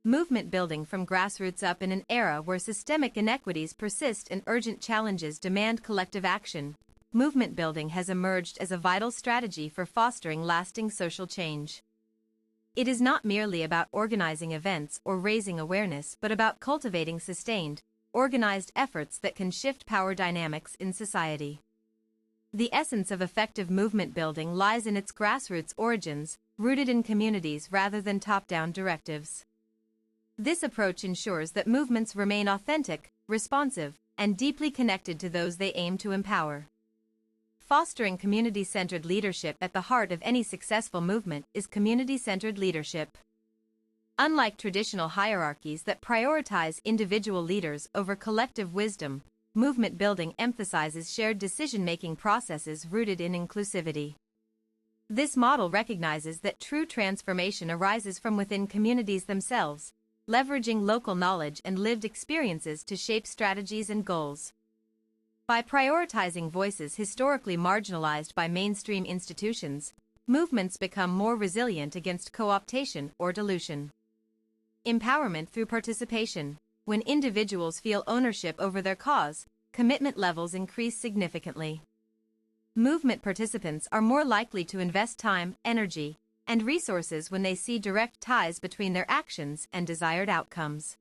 Movement building from grassroots up in an era where systemic inequities persist and urgent challenges demand collective action. Movement building has emerged as a vital strategy for fostering lasting social change. It is not merely about organizing events or raising awareness, but about cultivating sustained, organized efforts that can shift power dynamics in society. The essence of effective movement building lies in its grassroots origins, rooted in communities rather than top-down directives. This approach ensures that movements remain authentic, responsive, and deeply connected to those they aim to empower. Fostering community-centered leadership at the heart of any successful movement is community-centered leadership. Unlike traditional hierarchies that prioritize individual leaders over collective wisdom, movement building emphasizes shared decision-making processes rooted in inclusivity. This model recognizes that true transformation arises from within communities themselves, leveraging local knowledge and lived experiences to shape strategies and goals. By prioritizing voices historically marginalized by mainstream institutions, movements become more resilient against co-optation or dilution. Empowerment through participation. When individuals feel ownership over their cause, commitment levels increase significantly. Movement participants are more likely to invest time, energy, and resources when they see direct ties between their actions and desired outcomes.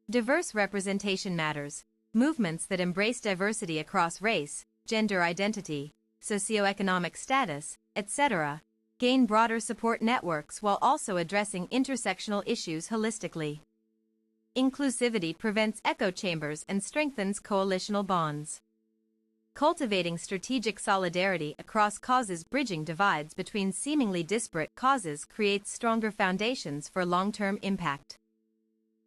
Diverse representation matters. Movements that embrace diversity across race, gender identity, socioeconomic status, etc., gain broader support networks while also addressing intersectional issues holistically. Inclusivity prevents echo chambers and strengthens coalitional bonds. Cultivating strategic solidarity across causes. Bridging divides between seemingly disparate causes creates stronger foundations for long-term impact.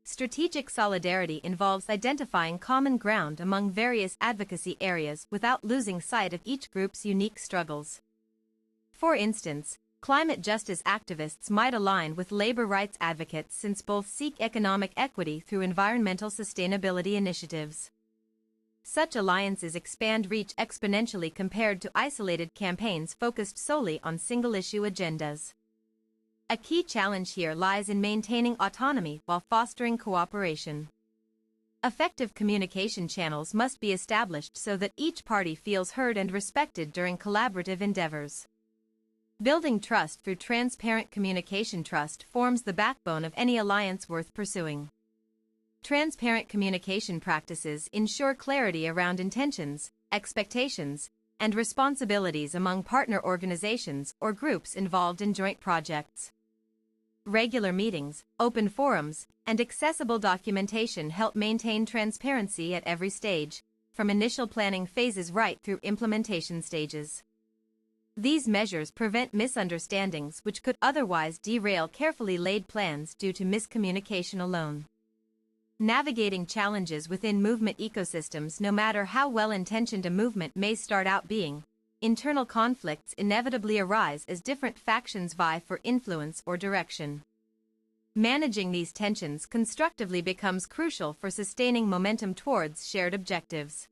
Strategic solidarity involves identifying common ground among various advocacy areas without losing sight of each group's unique struggles. For instance, climate justice activists might align with labor rights advocates since both seek economic equity through environmental sustainability initiatives. Such alliances expand reach exponentially compared to isolated campaigns focused solely on single-issue agendas. A key challenge here lies in maintaining autonomy while fostering cooperation. Effective communication channels must be established so that each party feels heard and respected during collaborative endeavors. Building trust through transparent communication. Trust forms the backbone of any alliance worth pursuing. Transparent communication practices ensure clarity around intentions, expectations, and responsibilities among partner organizations or groups involved in joint projects. Regular meetings, open forums, and accessible documentation help maintain transparency at every stage, from initial planning phases right through implementation stages. These measures prevent misunderstandings which could otherwise derail carefully laid plans due to miscommunication alone. Navigating challenges within movement ecosystems. No matter how well-intentioned a movement may start out being, internal conflicts inevitably arise as different factions vie for influence or direction. Managing these tensions constructively becomes crucial for sustaining momentum towards shared objectives.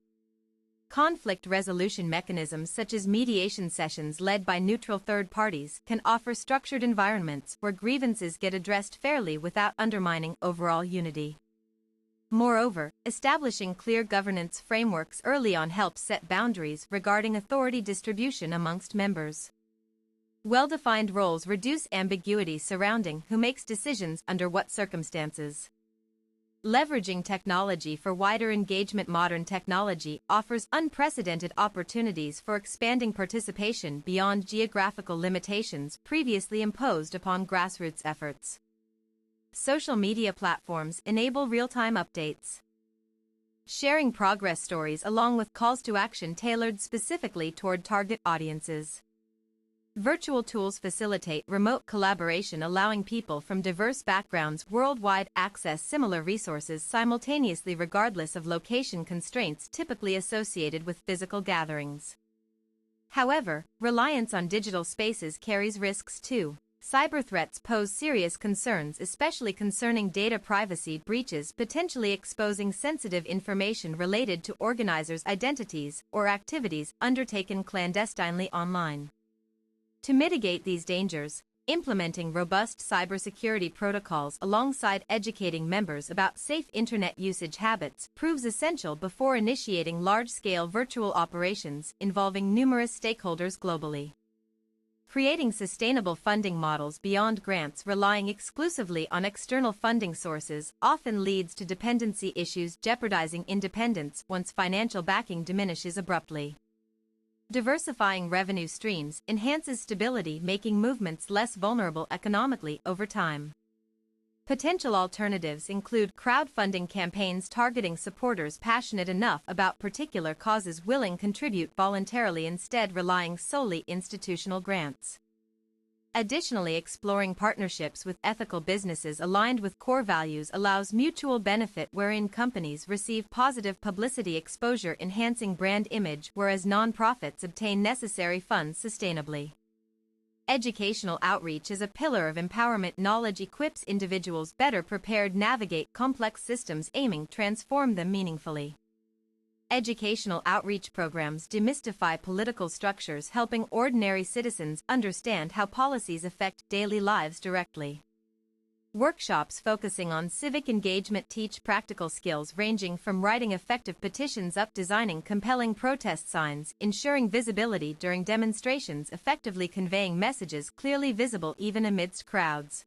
Conflict resolution mechanisms such as mediation sessions led by neutral third parties can offer structured environments where grievances get addressed fairly without undermining overall unity. Moreover, establishing clear governance frameworks early on helps set boundaries regarding authority distribution amongst members. Well-defined roles reduce ambiguity surrounding who makes decisions under what circumstances. Leveraging technology for wider engagement. Modern technology offers unprecedented opportunities for expanding participation beyond geographical limitations previously imposed upon grassroots efforts. Social media platforms enable real-time updates. Sharing progress stories along with calls to action tailored specifically toward target audiences. Virtual tools facilitate remote collaboration, allowing people from diverse backgrounds worldwide access similar resources simultaneously regardless of location constraints typically associated with physical gatherings. However, reliance on digital spaces carries risks too. Cyber threats pose serious concerns, especially concerning data privacy breaches, potentially exposing sensitive information related to organizers' identities or activities undertaken clandestinely online. To mitigate these dangers, Implementing robust cybersecurity protocols alongside educating members about safe internet usage habits proves essential before initiating large-scale virtual operations involving numerous stakeholders globally. Creating sustainable funding models beyond grants relying exclusively on external funding sources often leads to dependency issues jeopardizing independence once financial backing diminishes abruptly. Diversifying revenue streams enhances stability, making movements less vulnerable economically over time. Potential alternatives include crowdfunding campaigns targeting supporters passionate enough about particular causes willing to contribute voluntarily instead relying solely on institutional grants. Additionally, exploring partnerships with ethical businesses aligned with core values allows mutual benefit wherein companies receive positive publicity exposure enhancing brand image whereas nonprofits obtain necessary funds sustainably. Educational outreach is a pillar of empowerment. Knowledge equips individuals better prepared to navigate complex systems aiming to transform them meaningfully. Educational outreach programs demystify political structures, helping ordinary citizens understand how policies affect daily lives directly. Workshops focusing on civic engagement teach practical skills ranging from writing effective petitions up to designing compelling protest signs, ensuring visibility during demonstrations, effectively conveying messages clearly visible even amidst crowds.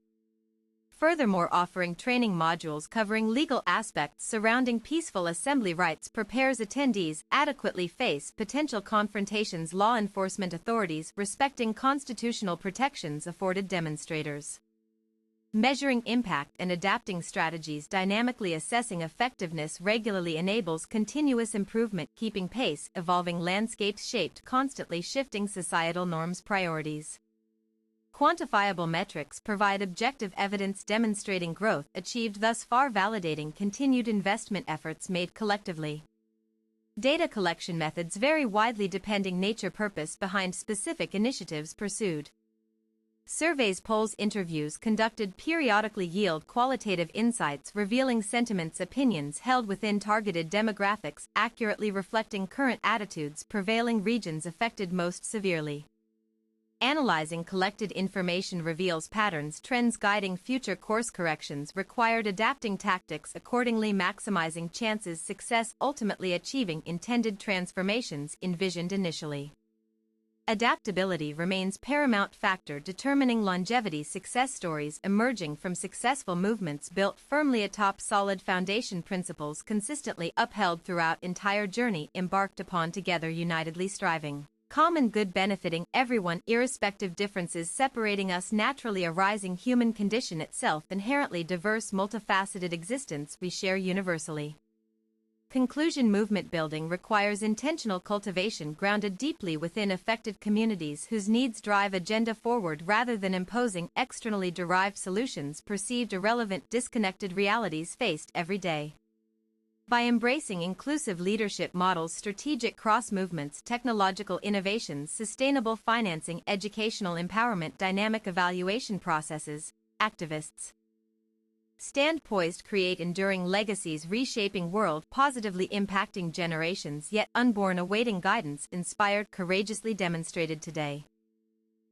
Furthermore, offering training modules covering legal aspects surrounding peaceful assembly rights prepares attendees adequately face potential confrontations. Law enforcement authorities respecting constitutional protections afforded demonstrators. Measuring impact and adapting strategies, dynamically assessing effectiveness regularly enables continuous improvement, keeping pace, evolving landscapes shaped constantly shifting societal norms priorities. Quantifiable metrics provide objective evidence demonstrating growth achieved thus far, validating continued investment efforts made collectively. Data collection methods vary widely depending nature purpose behind specific initiatives pursued. Surveys, polls, interviews conducted periodically yield qualitative insights revealing sentiments, opinions held within targeted demographics, accurately reflecting current attitudes prevailing regions affected most severely. Analyzing collected information reveals patterns, trends guiding future course corrections required, adapting tactics accordingly, maximizing chances success, ultimately achieving intended transformations envisioned initially. Adaptability remains paramount factor determining longevity. Success stories emerging from successful movements built firmly atop solid foundation, principles consistently upheld throughout entire journey embarked upon together, unitedly striving. Common good benefiting everyone irrespective differences separating us naturally arising human condition itself inherently diverse multifaceted existence we share universally. Conclusion: movement building requires intentional cultivation grounded deeply within affected communities whose needs drive agenda forward rather than imposing externally derived solutions perceived irrelevant disconnected realities faced every day. By embracing inclusive leadership models, strategic cross-movements, technological innovations, sustainable financing, educational empowerment, dynamic evaluation processes, activists stand poised to create enduring legacies, reshaping world, positively impacting generations yet unborn, awaiting guidance, inspired, courageously demonstrated today.